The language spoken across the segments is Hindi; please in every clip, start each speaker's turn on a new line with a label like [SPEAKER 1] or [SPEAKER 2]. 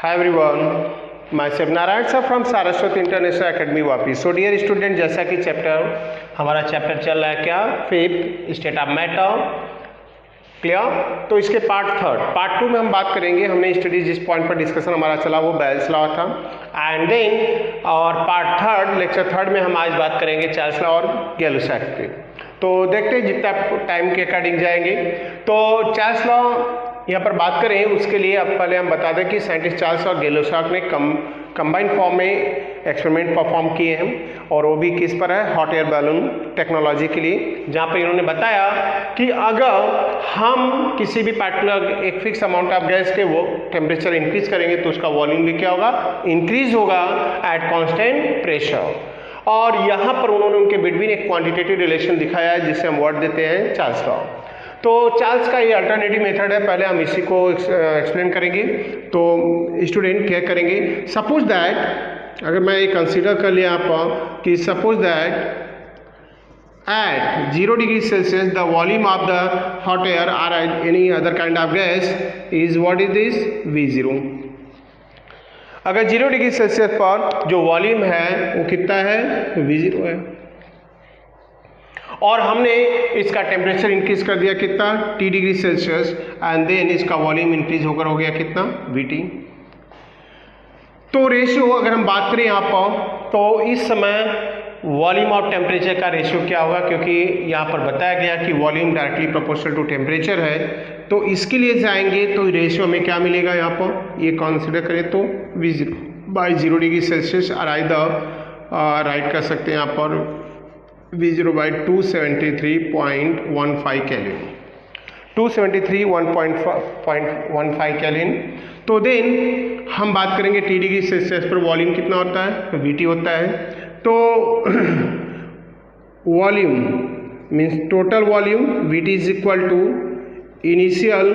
[SPEAKER 1] Hi everyone, myself Narayan sir from Saraswati International Academy Vapi. So dear student, जैसा कि हमारा चैप्टर चल रहा है क्या, fifth state of matter, clear. तो इसके पार्ट टू में हम बात करेंगे। हमने स्टडी जिस पॉइंट पर डिस्कशन हमारा चला वो बेल्स लॉ था, एंड देन और पार्ट थर्ड लेक्चर थर्ड में हम आज बात करेंगे चार्ल्स लॉ और गैलुसैक की। तो देखते हैं जितना टाइम के अकॉर्डिंग जाएंगे। तो चार्ल्स लॉ यहाँ पर बात करें, उसके लिए अब पहले हम बता दें कि साइंटिस्ट चार्ल्स और गैलुसैक ने कंबाइंड फॉर्म में एक्सपेरिमेंट परफॉर्म किए हैं, और वो भी किस पर है, हॉट एयर बैलून टेक्नोलॉजी के लिए, जहाँ पर इन्होंने बताया कि अगर हम किसी भी पार्टिकुलर एक फिक्स अमाउंट ऑफ गैस के वो टेम्परेचर इंक्रीज करेंगे तो उसका वॉल्यूम भी क्या होगा, इंक्रीज होगा एट कांस्टेंट प्रेशर। और यहाँ पर उन्होंने उनके बिटवीन एक क्वांटिटेटिव रिलेशन दिखाया है जिसे हम वर्ड देते हैं चार्ल्स लॉ। तो चार्ल्स का ये अल्टरनेटिव मेथड है, पहले हम इसी को एक्सप्लेन करेंगे। तो स्टूडेंट क्या करेंगे, सपोज दैट, अगर मैं ये कंसीडर कर लिया आप कि suppose that at 0 degree Celsius the volume of the hot air or any other kind of gas is what is this V0। अगर 0 डिग्री सेल्सियस पर जो वॉल्यूम है वो कितना है, V0 है, और हमने इसका टेम्परेचर इंक्रीज कर दिया कितना, T degree Celsius, and then इसका वॉल्यूम इंक्रीज होकर हो गया कितना, VT। तो रेशियो अगर हम बात करें यहाँ पर, तो इस समय वॉल्यूम ऑफ टेम्परेचर का रेशियो क्या होगा, क्योंकि यहाँ पर बताया गया कि volume directly proportional to temperature है। तो इसके लिए जाएंगे तो रेशियो में क्या मिलेगा, यहाँ पर ये कंसीडर करें तो V0 बाई 0 डिग्री सेल्सियस, और राइट कर सकते हैं यहाँ पर V0 बाई 273.15 केल्विन, 273.15 केल्विन। तो देन हम बात करेंगे T डिग्री सेल्सियस पर वॉल्यूम कितना होता है, VT होता है। तो volume means total volume, VT is equal to initial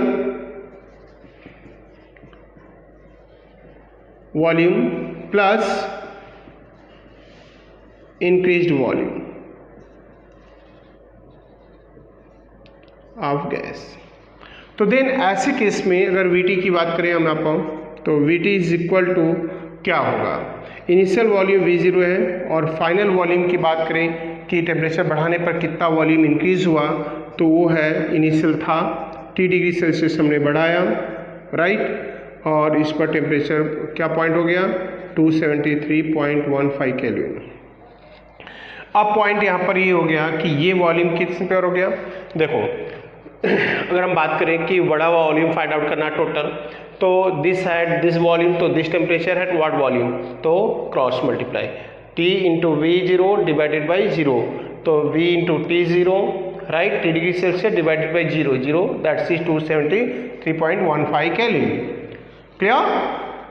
[SPEAKER 1] volume plus increased volume of gas. तो देन ऐसे केस में अगर VT की बात करें हम यहाँ पर, तो VT इज इक्वल टू क्या होगा, इनिशियल वॉल्यूम V0 है, और फाइनल वॉल्यूम की बात करें कि टेम्परेचर बढ़ाने पर कितना वॉल्यूम इंक्रीज हुआ, तो वो है इनिशियल था T डिग्री सेल्सियस हमने बढ़ाया, राइट, और इस पर टेम्परेचर क्या पॉइंट हो गया, 273.15 केल्विन। अब पॉइंट यहाँ पर ये हो गया कि ये वॉल्यूम किस पर हो गया, देखो अगर हम बात करें कि बड़ा हुआ वॉल्यूम फाइंड आउट करना टोटल, तो दिस हैड दिस वॉल्यूम, तो this temperature had what volume, तो cross multiply T into V0 divided by 0, तो V into T0, right, T degree Celsius divided by 0 that's is 273.15 kelvin, clear.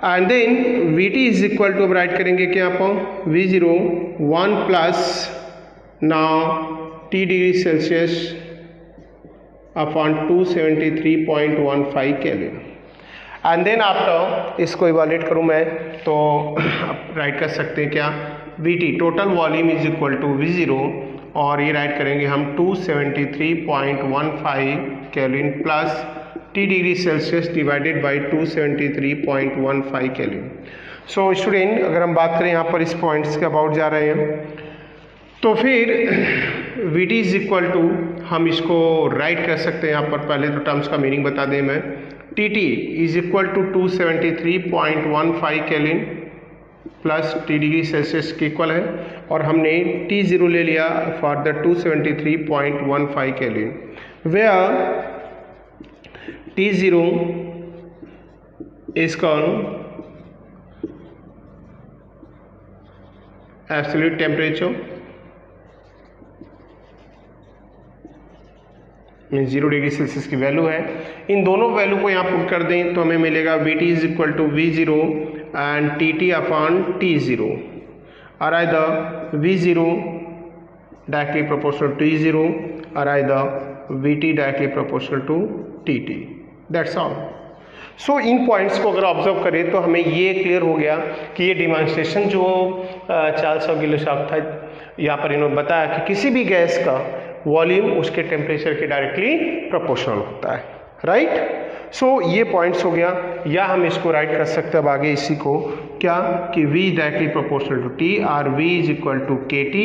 [SPEAKER 1] And then VT is equal to, अब राइट करेंगे क्या आप, V0 1 plus now T degree Celsius upon 273.15 kelvin, and then after इसको इवैल्यूएट करूँ मैं तो राइट कर सकते हैं क्या, VT total volume is equal to V0, और ये राइट करेंगे हम 273.15 Kelvin plus T degree Celsius divided by 273.15 Kelvin. So student अगर हम बात करें यहाँ पर इस पॉइंट्स के अबाउट जा रहे हैं, तो फिर VT इज इक्वल टू, हम इसको राइट कर सकते हैं यहाँ पर, पहले तो टर्म्स का मीनिंग बता दें मैं, TT is equal to 273.15 Kelvin plus T degree Celsius के इक्वल है, और हमने T0 ले लिया for the 273.15 Kelvin, where T0 is called absolute temperature, 0 degree Celsius की वैल्यू है। इन दोनों वैल्यू को यहाँ पुट कर दें तो हमें मिलेगा VT is equal to V0 and TT upon T0, और either V0 directly proportional to T0, और either VT directly proportional to TT, that's all. So इन पॉइंट्स को अगर ऑब्जर्व करें तो हमें ये क्लियर हो गया कि ये डिमॉन्स्ट्रेशन जो चार्ल्स और गैलुसैक था, यहाँ पर इन्होंने बताया कि किसी भी गैस का वॉल्यूम उसके टेम्परेचर के डायरेक्टली प्रोपोर्शनल होता है, राइट। सो ये पॉइंट्स हो गया, या हम इसको राइट कर सकते हैं अब आगे इसी को क्या कि V directly proportional to T और V is equal to KT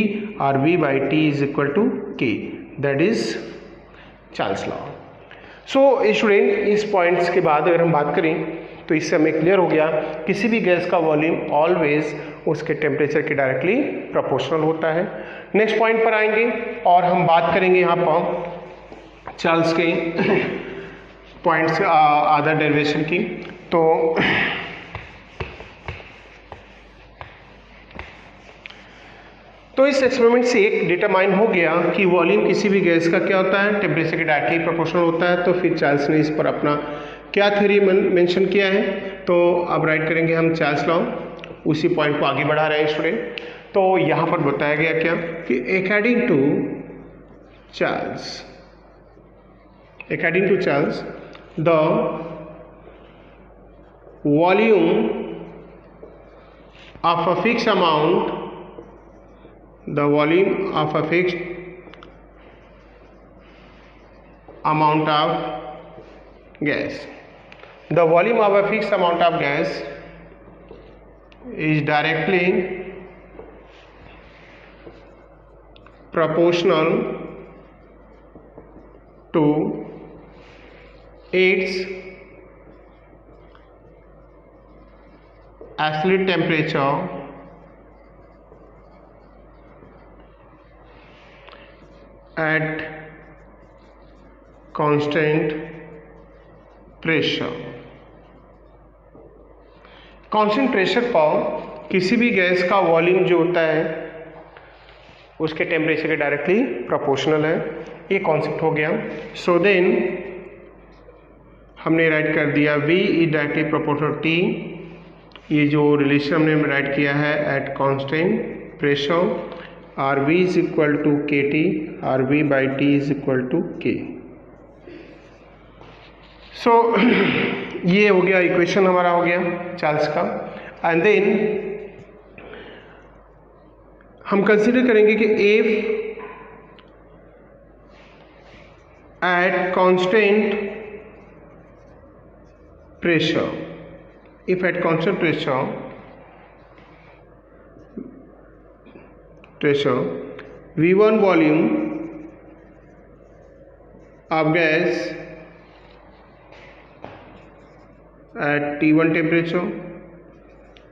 [SPEAKER 1] और V by T is equal to K, that is Charles law. So student इस पॉइंट्स के बाद अगर हम बात करें तो इससे हमें क्लियर हो गया किसी भी गैस का वॉल्यूम ऑलवेज उसके टेम्परेचर के डायरेक्टली प्रोपोर्शनल होता है। नेक्स्ट पॉइंट पर आएंगे और हम बात करेंगे यहाँ पर चार्ल्स के पॉइंट्स अदर डेरिवेशन की। तो इस एक्सपेरिमेंट से एक डिटरमाइन हो गया कि वॉल्यूम किसी भी गैस का क्या होता है, टेम्परेचर के डायरेक्टली प्रोपोर्शनल होता है। तो फिर चार्ल्स ने इस पर अपना क्या थ्योरी मेंशन किया है, तो अब राइट करेंगे हम चार्ल्स लॉ, उसी पॉइंट को आगे बढ़ा रहे हैं स्टूडेंट। तो यहाँ पर बताया गया क्या कि according to Charles the volume of a fix amount, the volume of a fixed amount of gas, the volume of a fixed amount of gas is directly proportional to its absolute temperature at constant pressure। Constant pressure पर किसी भी गैस का वॉल्यूम जो होता है उसके टेम्परेचर के डायरेक्टली प्रोपोर्शनल है, ये कॉन्सेप्ट हो गया। सो देन हमने राइट कर दिया V is directly proportional T, ये जो रिलेशन हमने राइट किया है एट कांस्टेंट प्रेशर, और V is equal to KT और V by T is equal to K। So ये हो गया इक्वेशन हमारा हो गया चार्ल्स का। एंड देन हम कंसीडर करेंगे कि if at constant pressure V1 volume of gas at T1 temperature,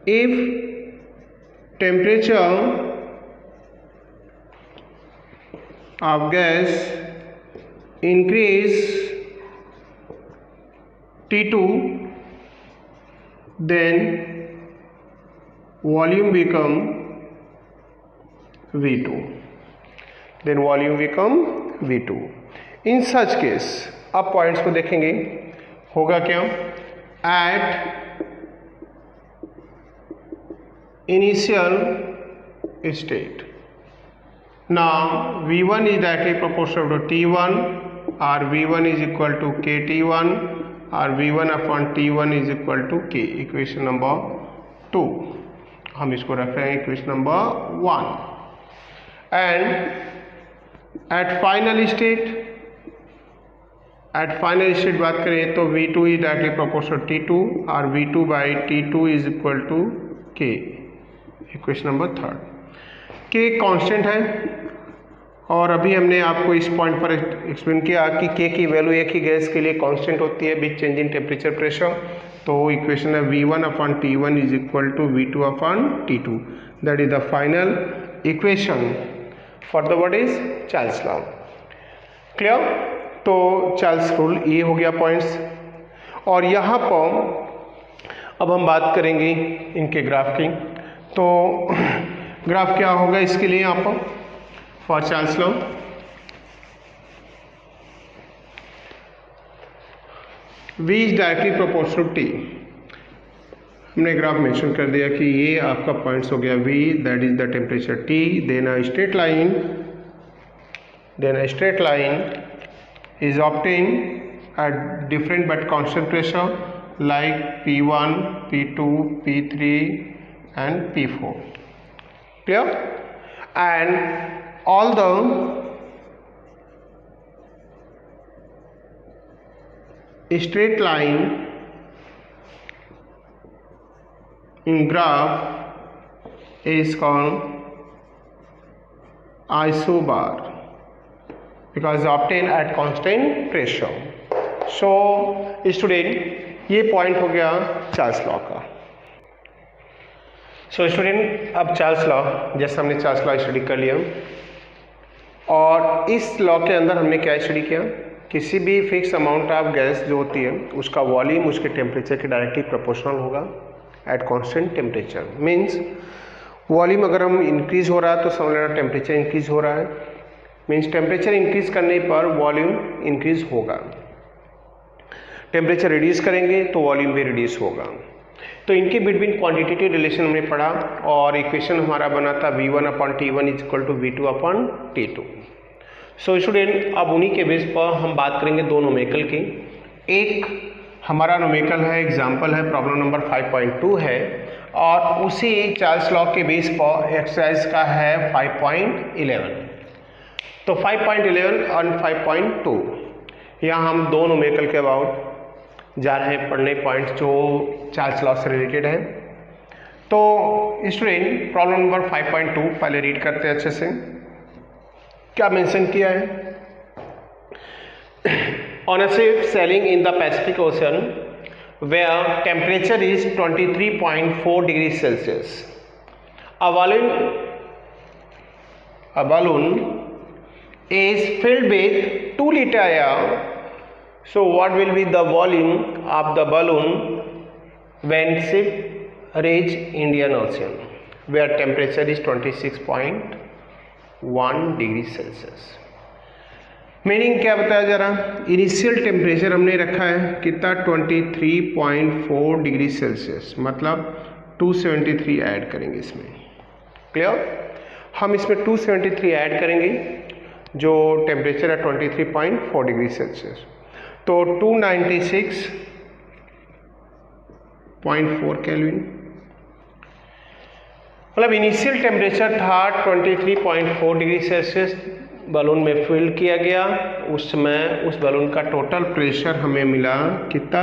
[SPEAKER 1] if temperature of gas increase T2, then volume become V2, then volume become V2। In such case अब पॉइंट्स को देखेंगे, होगा क्या, at initial state now V1 is directly proportional to T1 और V1 is equal to KT1 और V1 upon T1 is equal to K, equation number 2। हम इसको रख रहे हैं equation number 1। And at final state बात करें तो V2 is directly proportional T2 और V2 by T2 is equal to K, equation number 3। K constant है और अभी हमने आपको इस पॉइंट पर एक्सप्लेन किया कि K की वैल्यू एक ही गैस के लिए कांस्टेंट होती है with change in temperature pressure. तो इक्वेशन है V1 upon T1 is equal to V2 upon T2, that is the final equation for the what is Charles law. Clear? तो चार्ल्स रूल ये हो गया पॉइंट्स। और यहाँ पर अब हम बात करेंगे इनके ग्राफ की। तो ग्राफ क्या होगा इसके लिए यहाँ पर for Charles law, V is directly proportional T, हमने ग्राफ मेंशन कर दिया कि ये आपका पॉइंट्स हो गया V, that is the temperature T, then a straight line is obtained at different but constant pressure like P1, P2, P3 and P4. Clear? And all the straight line in graph is called isobar because obtained at constant pressure. So student ये पॉइंट हो गया चार्ल्स लॉ का. सो स्टूडेंट अब चार्ल्स लॉ, जैसे हमने चार्ल्स लॉ स्टडी कर लिया और इस लॉ के अंदर हमने क्या स्टडी किया, किसी भी फिक्स अमाउंट ऑफ गैस जो होती है उसका वॉल्यूम उसके टेम्परेचर के डायरेक्टली प्रोपोर्शनल होगा at constant temperature. Means volume अगर हम इंक्रीज हो रहा है तो समझ लेना टेम्परेचर इंक्रीज हो रहा है. मींस टेम्परेचर इंक्रीज करने पर वॉल्यूम इंक्रीज होगा. टेम्परेचर रिड्यूस करेंगे तो वॉल्यूम भी रिड्यूस होगा. तो इनके बिटवीन क्वांटिटेटिव रिलेशन हमने पढ़ा और इक्वेशन हमारा बना था V1/T1 is equal to V2/T2. So student अब उन्हीं के बेस पर हम बात करेंगे दो न्यूमेरिकल की. एक हमारा न्यूमेरिकल है, एग्जांपल है, प्रॉब्लम नंबर 5.2 है और उसी चार्ल्स लॉ के बेस पर एक्सरसाइज का है 5.11. तो 5.11 और 5.2 यहाँ हम दो न्यूमेरिकल के अबाउट जा रहे हैं पढ़ने पॉइंट्स जो चार्ल्स लॉ से रिलेटेड है. तो स्टूडेंट प्रॉब्लम नंबर 5.2 पहले रीड करते हैं अच्छे से. क्या मेंशन किया है? On a ship sailing in the Pacific Ocean where temperature is 23.4 degree Celsius, a balloon is filled with 2 liter air. So what will be the volume of the balloon when ship reach Indian Ocean where temperature is 26.1 degree Celsius. Meaning क्या बताया जरा. इनिशियल टेम्परेचर हमने रखा है कितना 23.4 डिग्री सेल्सियस, मतलब 273 ऐड करेंगे इसमें. क्लियर? हम इसमें 273 ऐड करेंगे जो टेम्परेचर है 23.4 डिग्री सेल्सियस. तो 296.4 केल्विन, मतलब इनिशियल टेम्परेचर था 23.4 डिग्री सेल्सियस. बलून में फिल किया गया, उस समय उस बलून का टोटल प्रेशर हमें मिला कितना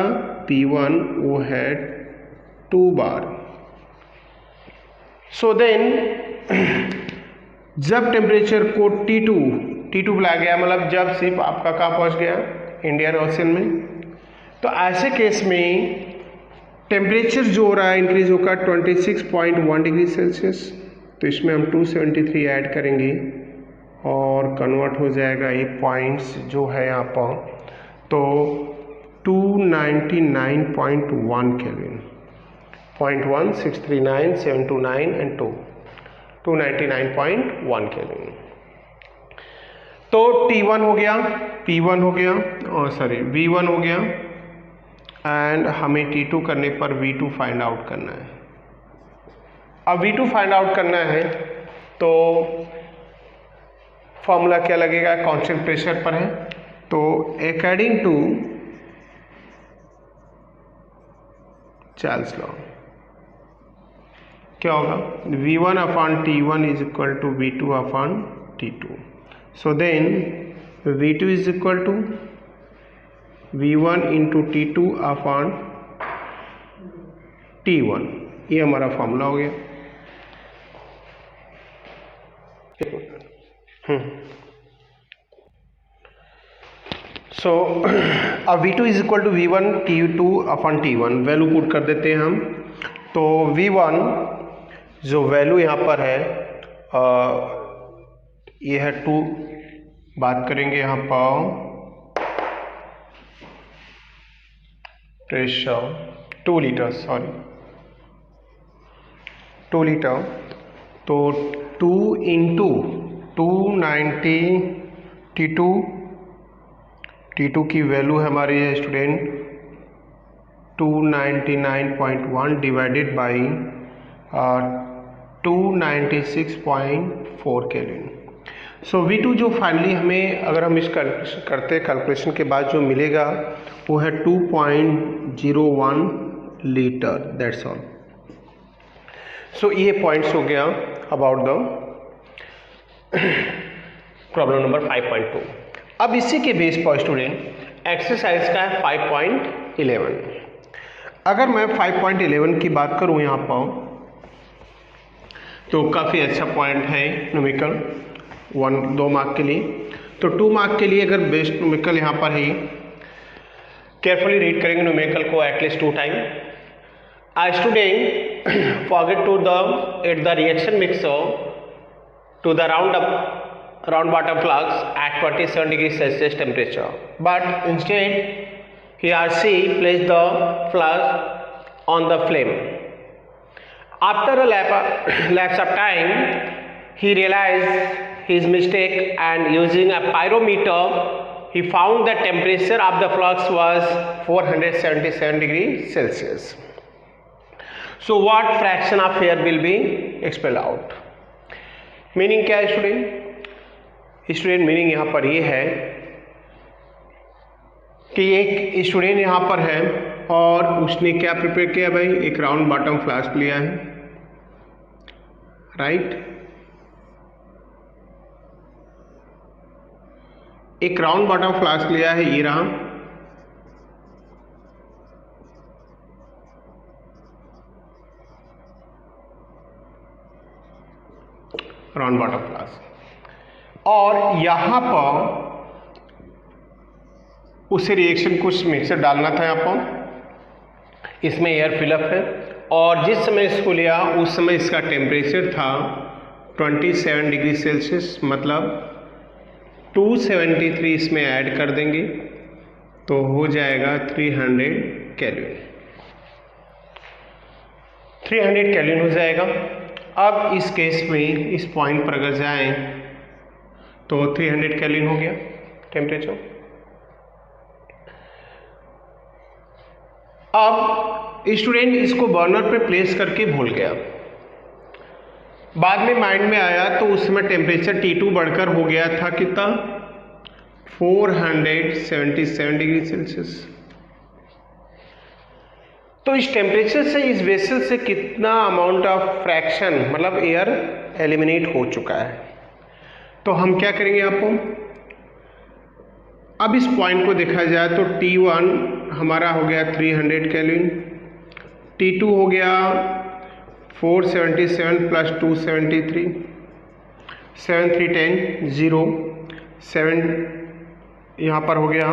[SPEAKER 1] P1, वो है 2 बार. सो देन जब टेम्परेचर को T2 बुलाया गया, मतलब जब शिप आपका कहाँ पहुँच गया, इंडियन ओशन में, तो ऐसे केस में टेम्परेचर जो हो रहा है इंक्रीज होगा 26.1 डिग्री सेल्सियस. तो इसमें हम 273 ऐड करेंगे और कन्वर्ट हो जाएगा ये पॉइंट्स जो है यहाँ पर, तो 299.1 केल्विन, 0.1 639 729 एंड 299.1 केल्विन. तो T1 हो गया, P1 हो गया और सॉरी V1 हो गया एंड हमें T2 करने पर V2 फाइंड आउट करना है. अब V2 फाइंड आउट करना है तो फॉर्मूला क्या लगेगा, कांस्टेंट प्रेशर पर है. तो अकॉर्डिंग टू चार्ल्स लॉ क्या होगा, V1/T1 is equal to V2/T2. So then V2 is equal to V1 into T2/T1. ये हमारा फॉर्मूला हो गया. सो अब V2 is equal to V1 T2/T1 value put कर देते हैं हम. तो V1 जो वैल्यू यहाँ पर है ये है 2, बात करेंगे यहाँ पर प्रेशर 2 लीटर, सॉरी 2 लीटर. तो 2 इंटू 290 T2 की वैल्यू हमारी है student 299.1 divided by 296.4 kelvin. So V2 जो फाइनली हमें अगर हम इस करते कैलकुलेशन के बाद जो मिलेगा वो है 2.01 लीटर. That's all. सो ये पॉइंट्स हो गया अबाउट द प्रॉब्लम नंबर 5.2. अब इसी के बेस पर स्टूडेंट एक्सरसाइज का है 5.11। अगर मैं 5.11 की बात करूं यहाँ पर तो काफ़ी अच्छा पॉइंट है न्यूमेरिकल 2 मार्क के लिए। तो 2 मार्क के लिए अगर बेस्ट न्यूमेरिकल यहाँ पर है, केयरफुली रीड करेंगे न्यूमेरिकल को at least 2 time. A student forget to add the reaction mixer to the round bottom flux at 27 degrees Celsius temperature, but instead he or she placed the flux on the flame. After a lapse of time, he realized his mistake and using a pyrometer, he found the temperature of the flux was 477 degrees Celsius. So what fraction of air will be expelled out? Meaning क्या है स्टूडेंट? स्टूडेंट मीनिंग यहाँ पर ये है कि एक स्टूडेंट यहाँ पर है और उसने क्या प्रिपेयर किया भाई? एक राउंड बॉटम फ्लास्क लिया है, राइट? एक राउंड बॉटम फ्लास्क लिया है, ये रहा। राउंड बॉटम फ्लास्क, और यहाँ पर उसे रिएक्शन कुछ मिक्सर डालना था। यहाँ पर इसमें एयर फिलअप है और जिस समय इसको लिया उस समय इसका टेम्परेचर था 27 डिग्री सेल्सियस, मतलब 273 इसमें ऐड कर देंगे तो हो जाएगा 300 केल्विन। 300 केल्विन हो जाएगा। अब इस केस में इस पॉइंट पर अगर जाएं तो 300 केल्विन हो गया टेम्परेचर। अब स्टूडेंट इसको बर्नर पे प्लेस करके भूल गया, बाद में माइंड में आया तो उस समय टेम्परेचर T2 बढ़कर हो गया था कितना? 477 डिग्री सेल्सियस। तो इस टेम्परेचर से इस वेसल से कितना अमाउंट ऑफ फ्रैक्शन मतलब एयर एलिमिनेट हो चुका है। तो हम क्या करेंगे आपको, अब इस पॉइंट को देखा जाए तो T1 हमारा हो गया 300 केल्विन, T2 हो गया 477 प्लस 273, 7 3 10 0 7 यहाँ पर हो गया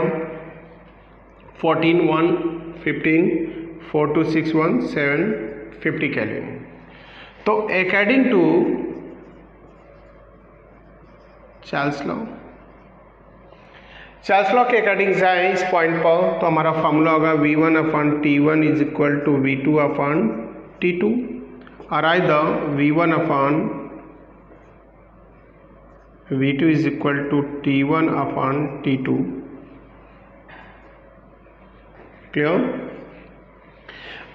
[SPEAKER 1] 14 1 15 4 2 6 1 7 50 केल्विन। तो अकॉर्डिंग टू चार्ल्स लॉ के अकॉर्डिंग जाए इस पॉइंट पर तो हमारा फॉर्मूला होगा V1 upon T1 is equal to V2 upon T2, और either V1 upon V2 is equal to T1 upon T2। Clear?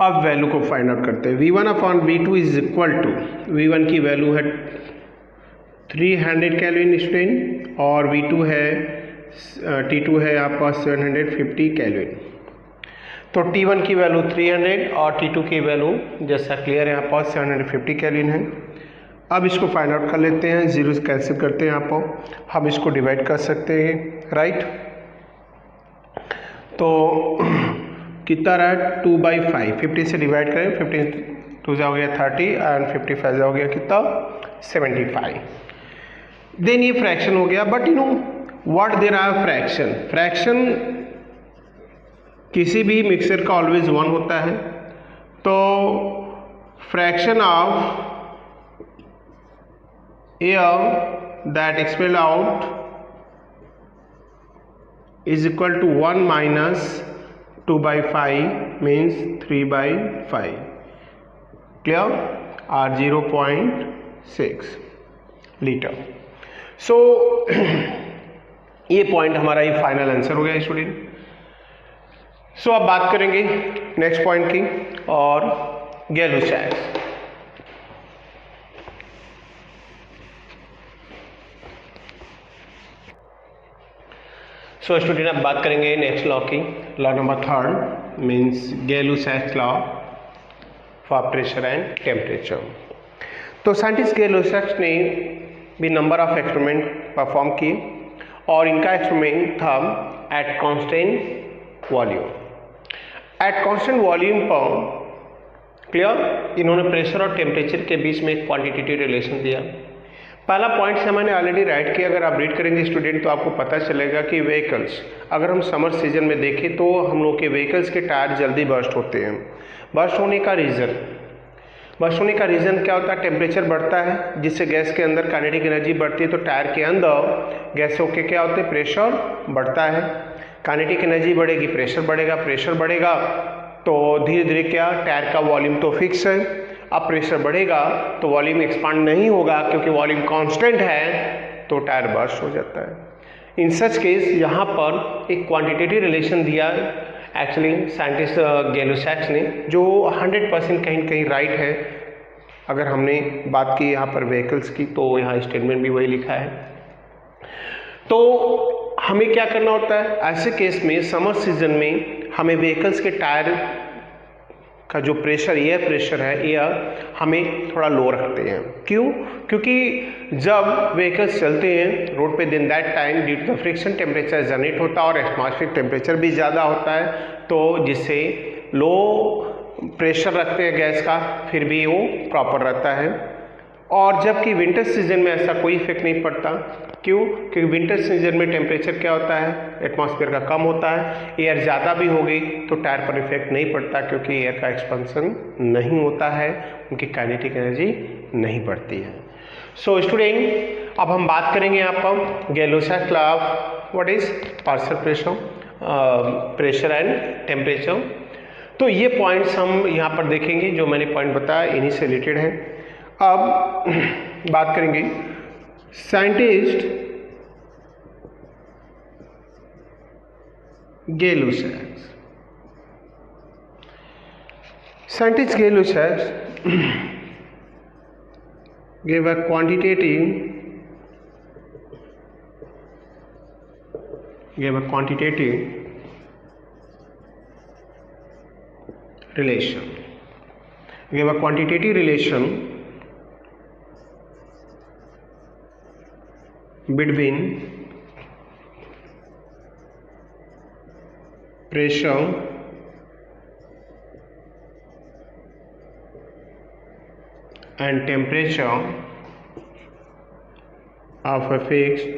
[SPEAKER 1] अब वैल्यू को फाइंड आउट करते हैं। V1 upon V2 is equal to, V1 की वैल्यू है 300 केल्विन स्टूडेंट और V2 है T2 है आपका 750 केल्विन। तो T1 की वैल्यू 300 और T2 की वैल्यू जैसा क्लियर है यहाँ पर 750 केल्विन है। अब इसको फाइंड आउट कर लेते हैं, जीरो कैंसिल करते हैं यहाँ पर, हम इसको डिवाइड कर सकते हैं, राइट? तो कितना रहा? 2/5, 50 से डिवाइड करें, 15 2 हो गया 30 एंड 55 हो गया कितना? 75। देन ये फ्रैक्शन हो गया, but you know what there are fraction. Fraction किसी भी मिक्सर का ऑलवेज 1 होता है। तो fraction of air that expel out is equal to 1 minus 2/5 means 3/5, clear? or 0.6 litre. So ये पॉइंट हमारा ये फाइनल आंसर हो गया स्टूडेंट। सो अब बात करेंगे नेक्स्ट पॉइंट की और गैलूसैक्स। सो स्टूडेंट अब बात करेंगे नेक्स्ट लॉ की, law number 3 means Gay Lussac's law for pressure and temperature. तो साइंटिस्ट गैलूसैक्स ने भी नंबर ऑफ एक्सपेरिमेंट परफॉर्म किए और इनका एक्सपेरिमेंट था eight constant volume. Eight constant volume पर क्लियर, इन्होंने प्रेशर और टेम्परेचर के बीच में एक क्वांटिटेटिव रिलेशन दिया। पहला पॉइंट से मैंने ऑलरेडी राइट किया, अगर आप रीड करेंगे स्टूडेंट तो आपको पता चलेगा कि व्हीकल्स, अगर हम समर सीजन में देखें तो हम लोग के व्हीकल्स के टायर जल्दी बर्स्ट होते हैं। बर्स्ट होने का रीज़न क्या होता है? टेम्परेचर बढ़ता है जिससे गैस के अंदर काइनेटिक एनर्जी बढ़ती है, तो टायर के अंदर गैसों के क्या होते हैं? प्रेशर बढ़ता है। काइनेटिक एनर्जी बढ़ेगी, प्रेशर बढ़ेगा तो धीरे धीरे क्या, टायर का वॉल्यूम तो फिक्स है। अब प्रेशर बढ़ेगा तो वॉल्यूम एक्सपांड नहीं होगा, क्योंकि वॉल्यूम कांस्टेंट है तो टायर बर्स्ट हो जाता है। इन सच केस यहाँ पर एक क्वांटिटेटिव रिलेशन दिया एक्चुअली साइंटिस्ट गैलो-सैक्स ने, जो 100% कहीं कहीं राइट है। अगर हमने बात की यहाँ पर व्हीकल्स की, तो यहाँ स्टेटमेंट भी वही लिखा है। तो हमें क्या करना होता है ऐसे केस में? समर सीजन में हमें व्हीकल्स के टायर का जो प्रेशर, एयर प्रेशर है, एयर हमें थोड़ा लो रखते हैं। क्यों? क्योंकि जब व्हीकल्स चलते हैं रोड पे, दिन that time due to the friction temperature generate होता है और एटमॉस्फेरिक टेम्परेचर भी ज़्यादा होता है, तो जिससे लो प्रेशर रखते हैं गैस का, फिर भी वो प्रॉपर रहता है। और जबकि विंटर सीजन में ऐसा कोई इफेक्ट नहीं पड़ता। क्यों? क्योंकि विंटर सीजन में टेम्परेचर क्या होता है? एटमॉस्फेयर का कम होता है। एयर ज़्यादा भी होगी तो टायर पर इफेक्ट नहीं पड़ता, क्योंकि एयर का एक्सपेंशन नहीं होता है, उनकी काइनेटिक एनर्जी नहीं बढ़ती है। सो स्टूडेंट, अब हम बात करेंगे यहाँ पर Gay Lussac's law of what is partial pressure and temperature. तो ये पॉइंट्स हम यहाँ पर देखेंगे, जो मैंने पॉइंट बताया इन्हीं से रिलेटेड है। अब बात करेंगे scientist गैलो-सैक्स। Scientist Gay-Lussac gave a quantitative relation between pressure and temperature of a fixed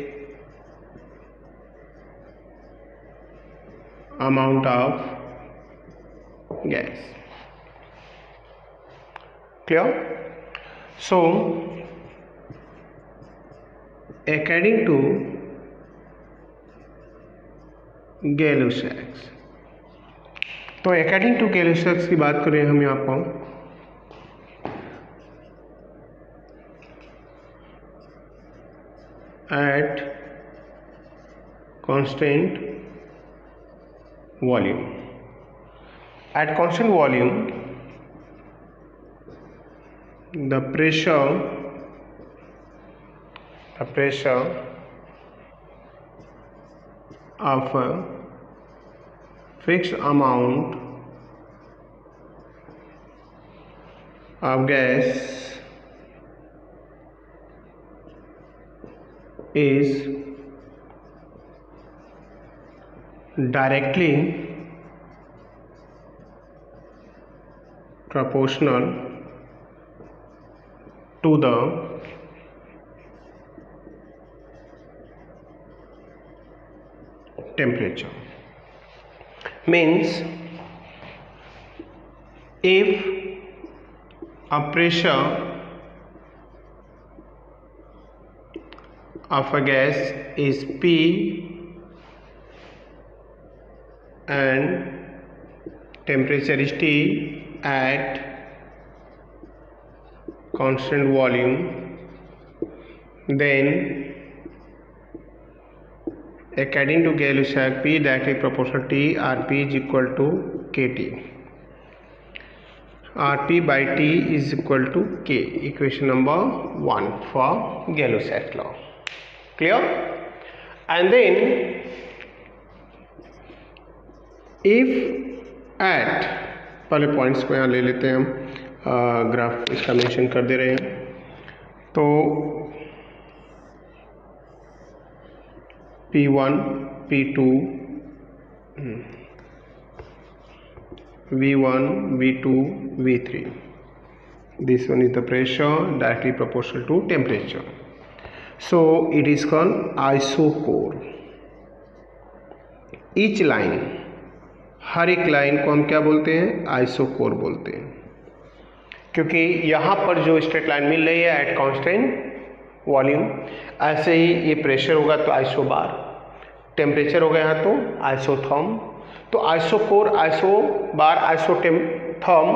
[SPEAKER 1] amount of gas. Clear? So, according to गैलो-सैक्स, तो अकॉर्डिंग टू गैलो-सैक्स की बात करें हम यहाँ पर, at constant volume, the pressure of a fixed amount of gas is directly proportional to the temperature. Means if a pressure of a gas is P and temperature is T at constant volume, then according to Gay-Lussac, P directly proportional T, Rp is equal to Kt. Rp by T is equal to K. Equation number 1 for Gay-Lussac law. Clear? And then if at, पहले पॉइंट्स को यहाँ ले लेते हैं हम, ग्राफ इसका मेंशन कर दे रहे हैं। तो P1, P2, V1, V2, V3. This one is the pressure directly proportional to temperature. So it is called isochore. Each line, हर एक लाइन को हम क्या बोलते हैं? आइसोकोर बोलते हैं, क्योंकि यहाँ पर जो स्ट्रेट लाइन मिल रही है एट कांस्टेंट वॉल्यूम, ऐसे ही ये प्रेशर होगा तो आइसोबार, टेम्परेचर हो गया तो आइसोथर्म। तो आइसोकोर, आइसोबार, आइसोथर्म,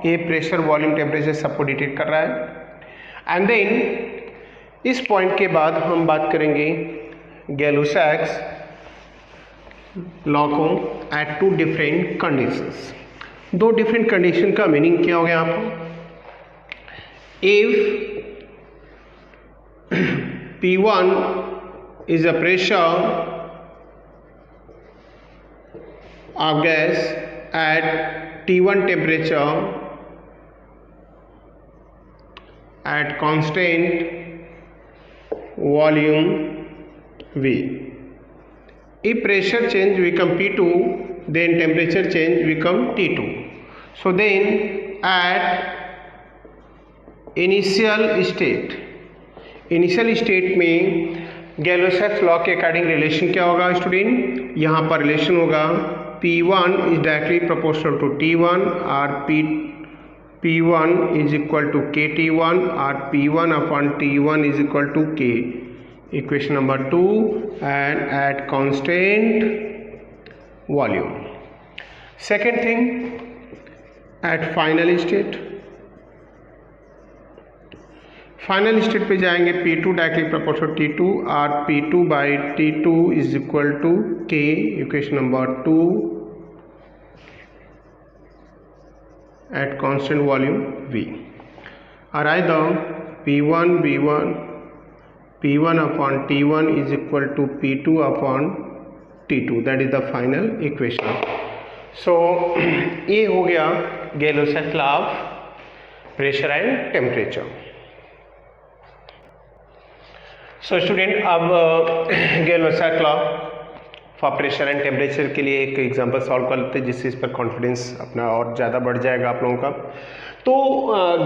[SPEAKER 1] ये प्रेशर, वॉल्यूम, टेम्परेचर सबको डिटेक्ट कर रहा है। एंड देन इस पॉइंट के बाद हम बात करेंगे गैलो-सैक्स लॉ को एट टू डिफरेंट कंडीशंस। दो डिफरेंट कंडीशन का मीनिंग क्या हो गया आपको? If P1 is a pressure of gas at T1 temperature at constant volume V. If pressure change become P2, then temperature change become T2. So then at initial state में गैलो-सैक्स लॉ के अकॉर्डिंग रिलेशन क्या होगा स्टूडेंट? यहाँ पर रिलेशन होगा P1 is directly proportional to T1 और P1 is equal to KT1 और P1 upon T1 is equal to K. Equation number 2 and at constant volume. Second thing, at final state पे जाएंगे P2 डायरेक्टली प्रोपोर्शनल T2 और P2 by T2 is equal to K. Equation number 2 at constant volume V. और either P1 upon T1 is equal to P2 upon T2. That is the final equation. So ये हो गया Gay Lussac's law of pressure and temperature. So student, अब Gay Lussac's law for pressure and temperature के लिए एक एग्जांपल सॉल्व कर लेते हैं, जिससे इस पर कॉन्फिडेंस अपना और ज़्यादा बढ़ जाएगा आप लोगों का. तो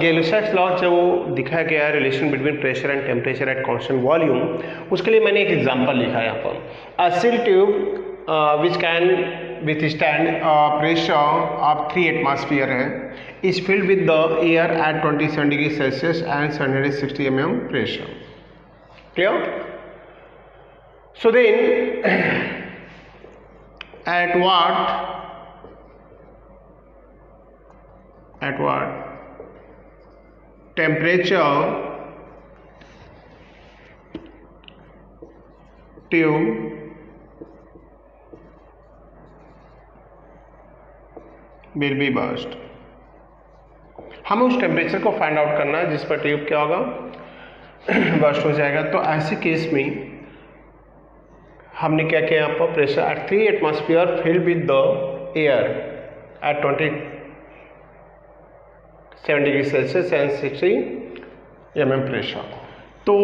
[SPEAKER 1] गैलो-सैक्स लॉ जो दिखाया गया है relation between pressure and temperature at constant volume, उसके लिए मैंने एक एग्जांपल लिखा है यहाँ पर. A seal tube which can withstand pressure of 3 atmosphere है, is filled with the air at 27 degree Celsius and 760 mm pressure. Clear? So then at what temperature tube will be burst. हमें उस टेम्परेचर को फाइंड आउट करना है जिस पर ट्यूब क्या होगा, बर्स्ट हो जाएगा. तो ऐसे केस में हमने क्या किया, यहाँ पर pressure at 3 atmosphere filled with the air at 27 degree Celsius and 60 mm pressure. तो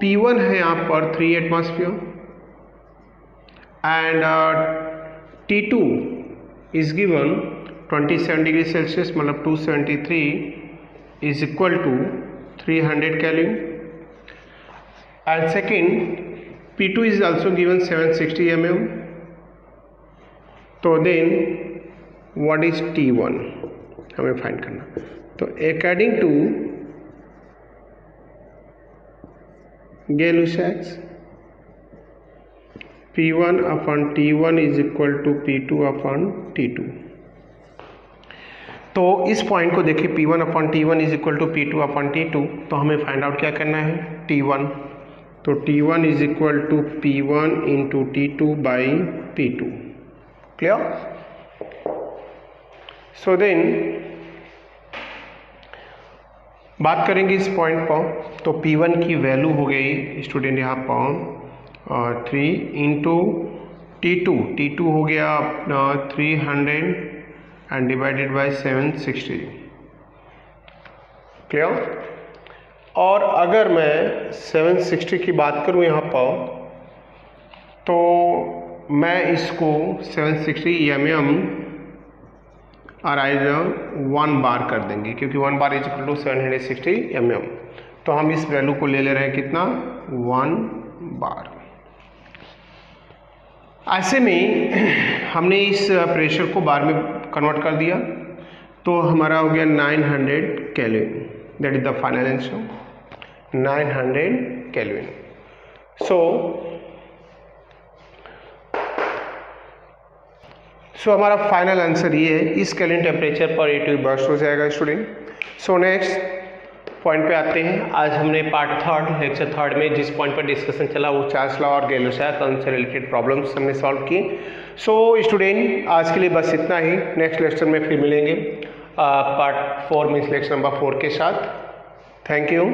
[SPEAKER 1] P1 है यहाँ पर 3 atmosphere and T2 is given 27 degree Celsius, मतलब 273 is equal to 300 kelvin. And second P2 is also given 760 mm. तो देन व्हाट इज T1 हमें फाइंड करना. तो according to Gay Lussac's P1 upon T1 is equal to P2 upon T2. तो इस पॉइंट को देखिए, P1 upon T1 is equal to P2 upon T2. तो हमें फाइंड आउट क्या करना है, T1. तो T1 is equal to P1 into T2 by P2. Clear? So then बात करेंगे इस पॉइंट पर. तो P1 की वैल्यू हो गई स्टूडेंट यहाँ पर 3 इंटू T2 हो गया अपना 300 एंड डिवाइडेड बाय 760. क्लियर? और अगर मैं 760 की बात करूं यहाँ पर, तो मैं इसको 760 mm अराइज 1 बार कर देंगे, क्योंकि 1 bar is equal to 760 mm। तो हम इस वैल्यू को ले रहे हैं कितना, 1 बार। ऐसे में हमने इस प्रेशर को बार में कन्वर्ट कर दिया, तो हमारा हो गया 900 kelvin. That is the final answer, 900 kelvin. So हमारा फाइनल आंसर ये है, इस केल्विन टेम्परेचर पर A2 बर्स्ट हो जाएगा स्टूडेंट। सो नेक्स्ट पॉइंट पे आते हैं। आज हमने पार्ट थर्ड, लेक्चर थर्ड में जिस पॉइंट पर डिस्कशन चला वो चार्ल्स लॉ और गैलो-सैक्स से रिलेटेड प्रॉब्लम्स हमने सॉल्व की। सो स्टूडेंट आज के लिए बस इतना ही। नेक्स्ट लेक्चर में फिर मिलेंगे पार्ट 4 मीन्स लेक्चर नंबर 4 के साथ। Thank you.